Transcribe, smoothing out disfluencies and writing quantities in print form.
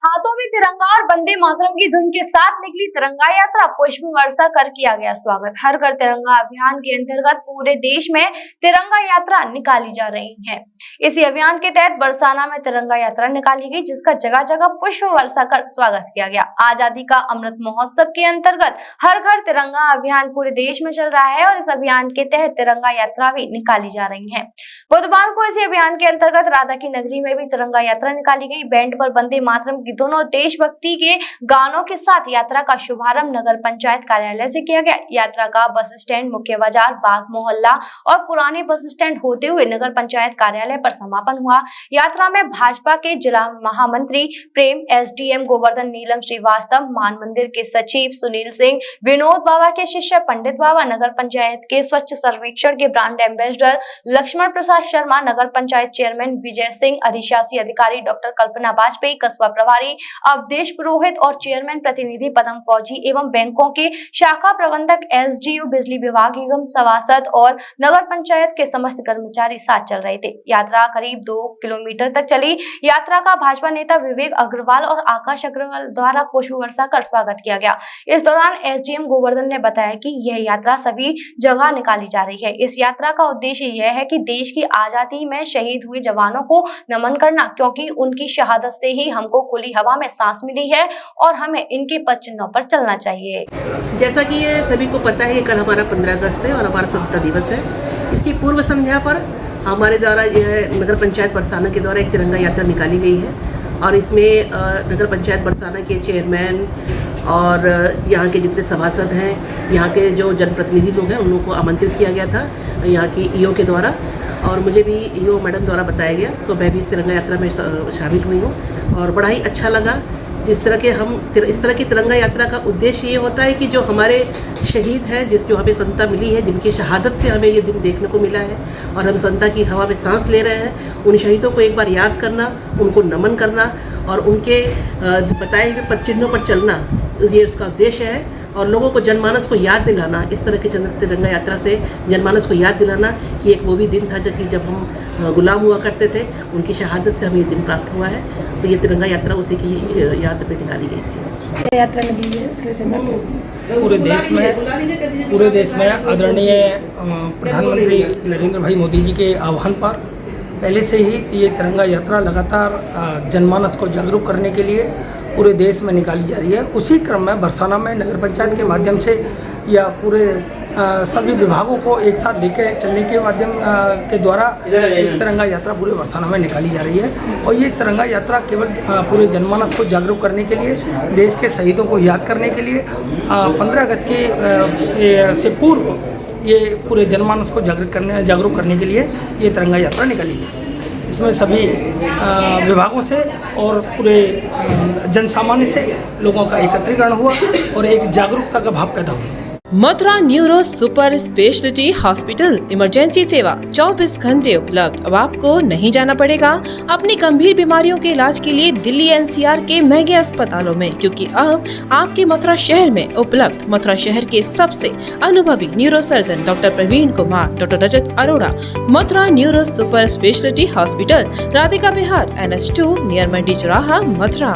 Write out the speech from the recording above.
हाथों में तिरंगा और वंदे मातरम की धुन के साथ निकली तिरंगा यात्रा, पुष्प वर्षा कर किया गया स्वागत। हर घर तिरंगा अभियान के अंतर्गत पूरे देश में तिरंगा यात्रा निकाली जा रही है। इसी अभियान के तहत बरसाना में तिरंगा यात्रा निकाली गई, जिसका जगह जगह पुष्प वर्षा कर स्वागत किया गया। आजादी का अमृत महोत्सव के अंतर्गत हर घर तिरंगा अभियान पूरे देश में चल रहा है और इस अभियान के तहत तिरंगा यात्रा भी निकाली जा रही है। बुधवार को इसी अभियान के अंतर्गत राधा की नगरी में भी तिरंगा यात्रा निकाली गई। बैंड पर वंदे मातरम की दोनों देशभक्ति के गानों के साथ यात्रा का शुभारंभ नगर पंचायत कार्यालय से किया गया। यात्रा का बस स्टैंड, मुख्य बाजार, बाग मोहल्ला और पुराने बस स्टैंड होते हुए नगर पंचायत कार्यालय पर समापन हुआ। यात्रा में भाजपा के जिला महामंत्री प्रेम, एसडीएम गोवर्धन नीलम श्रीवास्तव, मान मंदिर के सचिव सुनील सिंह, विनोद बाबा के शिष्य पंडित बाबा, नगर पंचायत के स्वच्छ सर्वेक्षण के ब्रांड एम्बेसडर लक्ष्मण प्रसाद शर्मा, नगर पंचायत चेयरमैन विजय सिंह, अधिशासी अधिकारी डॉक्टर कल्पना वाजपेयी, कस्बा प्रभारी अवधेश पुरोहित और चेयरमैन प्रतिनिधि पदम फौजी एवं बैंकों के शाखा प्रबंधक, एसडीओ, बिजली विभाग एवं सभासद और नगर पंचायत के समस्त कर्मचारी साथ चल रहे थे। यात्रा करीब 2 किलोमीटर तक चली। यात्रा का भाजपा नेता विवेक अग्रवाल और आकाश अग्रवाल द्वारा पुष्प वर्षा कर स्वागत किया गया। इस दौरान एसडीएम गोवर्धन ने बताया कि यह यात्रा सभी जगह निकाली जा रही है। इस यात्रा का उद्देश्य यह है कि देश की आजादी में शहीद हुए जवानों को नमन करना, क्योंकि उनकी शहादत से ही हमको खुली हवा में सांस मिली है और हमें इनके पद चिन्हों पर चलना चाहिए। जैसा कि ये सभी को पता है कि कल हमारा 15 अगस्त है और हमारा स्वतंत्रता दिवस है। इसकी पूर्व संध्या पर हमारे द्वारा यह नगर पंचायत बरसाना के द्वारा एक तिरंगा यात्रा निकाली गई है और इसमें नगर पंचायत बरसाना के चेयरमैन और यहाँ के जितने सभासद हैं, यहाँ के जो जनप्रतिनिधि लोग हैं, उन लोगों को आमंत्रित किया गया था यहाँ की ईओ के द्वारा और मुझे भी ईओ मैडम द्वारा बताया गया, तो मैं भी इस तिरंगा यात्रा में शामिल हुई हूँ और बड़ा ही अच्छा लगा। जिस तरह के इस तरह की तिरंगा यात्रा का उद्देश्य ये होता है कि जो हमारे शहीद हैं, जो हमें स्वतंत्रता मिली है, जिनकी शहादत से हमें ये दिन देखने को मिला है और हम स्वतंत्रता की हवा में सांस ले रहे हैं, उन शहीदों को एक बार याद करना, उनको नमन करना और उनके बताए हुए पद चिन्हों पर चलना, ये उसका उद्देश्य है। और लोगों को जनमानस को याद दिलाना, इस तरह की तिरंगा यात्रा से जनमानस को याद दिलाना कि एक वो भी दिन था जब हम गुलाम हुआ करते थे, उनकी शहादत से हमें ये दिन प्राप्त हुआ है। तो ये तिरंगा यात्रा उसी की याद में निकाली गई थी। यात्रा निकली है उसके पूरे देश में आदरणीय प्रधानमंत्री नरेंद्र भाई मोदी जी के आह्वान पर पहले से ही ये तिरंगा यात्रा लगातार जनमानस को जागरूक करने के लिए पूरे देश में निकाली जा रही है। उसी क्रम में बरसाना में नगर पंचायत के माध्यम से या पूरे सभी विभागों को एक साथ लेके चलने के माध्यम के द्वारा एक तिरंगा यात्रा पूरे बरसाना में निकाली जा रही है और ये तिरंगा यात्रा केवल पूरे जनमानस को जागरूक करने के लिए, देश के शहीदों को याद करने के लिए 15 अगस्त के से पूर्व ये पूरे जनमानस को जागरूक करने के लिए ये तिरंगा यात्रा निकाली गई। इसमें सभी विभागों से और पूरे जनसामान्य से लोगों का एकत्रीकरण हुआ और एक जागरूकता का भाव पैदा हुआ। Mathura neuro super speciality hospital emergency सेवा 24 घंटे उपलब्ध। अब आपको नहीं जाना पड़ेगा अपनी गंभीर बीमारियों के इलाज के लिए दिल्ली एनसीआर के महंगे अस्पतालों में, क्योंकि अब आपके मथुरा शहर में उपलब्ध मथुरा शहर के सबसे अनुभवी neurosurgeon doctor Praveen Kumar, doctor Rajat Arora. Mathura neuro super speciality hospital, Radhika Vihar, NH2 near Mandi Chauraha, Mathura.